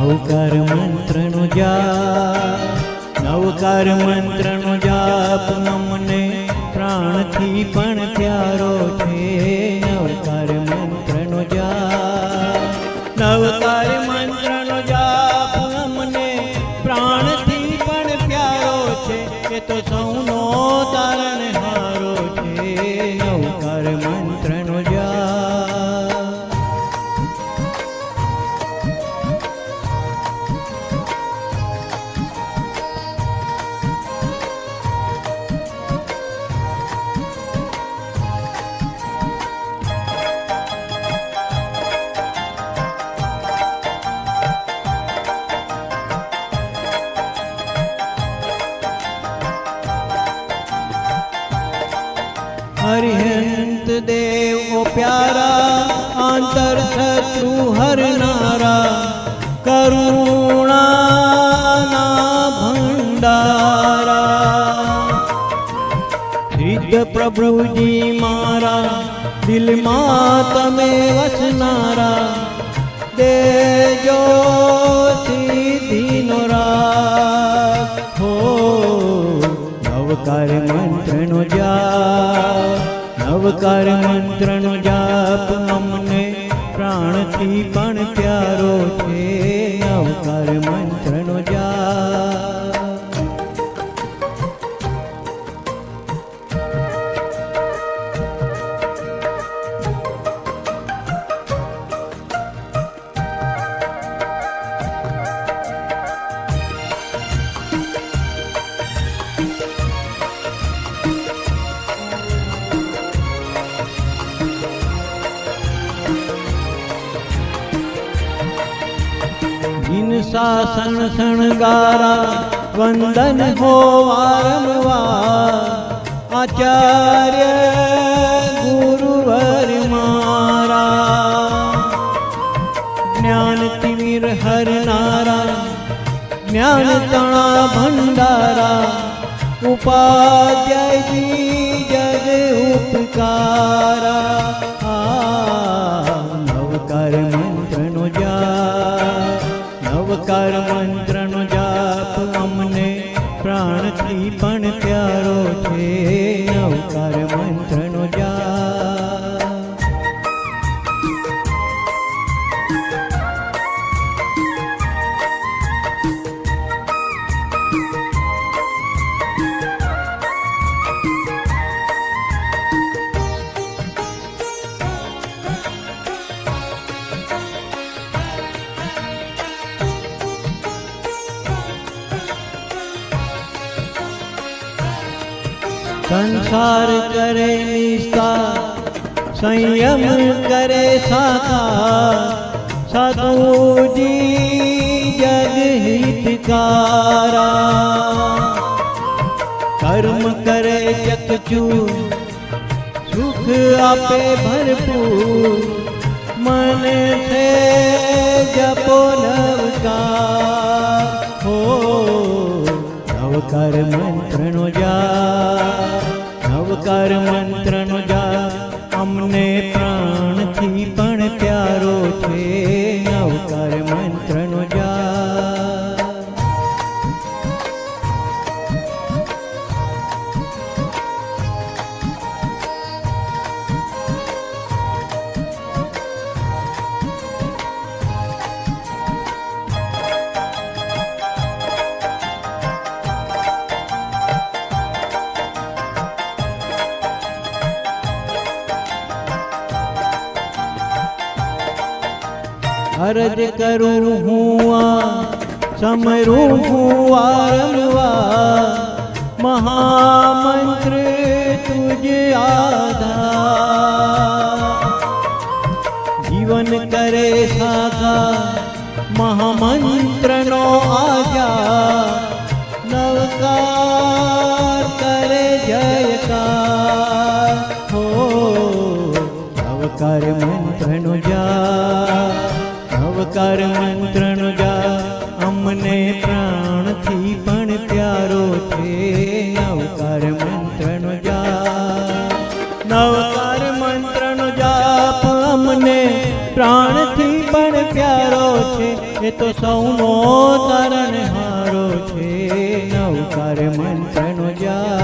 નવકાર મંત્રનો જાપ, નવકાર મંત્રનો જાપ અમને પ્રાણથી પણ પ્યારો છે. નવકાર મંત્રનો જાપ, નવકાર મંત્રનો જાપ અમને પ્રાણથી પણ પ્યારો છે. એ તો સૌનો તારણહારો છે. નવકાર મંત્રનો જાપ. हरिहंत देव ओ प्यारा, आंतर शत्रु हरनारा, करुणाना भंडारा. सिद्ध प्रभुजी मारा, दिलમાં તમે વસનારા, દેજો સિદ્ધિનો રાગ. હો નવકાર મંત્રનો જાપ, નવકાર મંત્રનો જાપ અમને પ્રાણથી પણ પ્યારો છે. નવકાર મંત્રનો જાપ. શાસન શણગારા, વંદન હો વારંવાર, આચાર્ય ગુરુવર મારા. જ્ઞાન તિમિર હરનારા, જ્ઞાન તણા ભંડારા, ઉપાધ્યાયજી જગ ઉપકારા. નવકાર મંત્રનો જાપ, નવકાર મંત્રનો જાપ અમને પ્રાણથી પણ પ્યારો છે. નવકાર મંત્રનો જાપ. સંસાર કરે નિસ્તાર, સંયમ કરે સાકાર, સાધુજી જગ હિતકારા. કર્મ કરે ચકચૂર, સુખ આપે ભરપૂર, મન છે જપો નવકાર. હો નવકાર મંત્રનો જાપ, નવકાર મંત્રનો જાપ અમને પ્રાણથી પણ પ્યારો છે. નવકાર મંત્રનો જાપ. અરજ કરું હું આ, સમરું હું વારંવાર, મહામંત્ર તુજ આધાર. જીવન કરે સાકાર, મહામંત્રનો આજાર, નવકાર કરે જયકાર. હો નવકાર મંત્રનો જાપ, નવકાર મંત્રનો જાપ અમને પ્રાણથી પણ પ્યારો છે. નવકાર મંત્રનો જાપ, નવકાર મંત્રનો જાપ અમને પ્રાણથી પણ પ્યારો છે એ તો સૌનો તારણહારો છે નવકાર મંત્રનો જાપ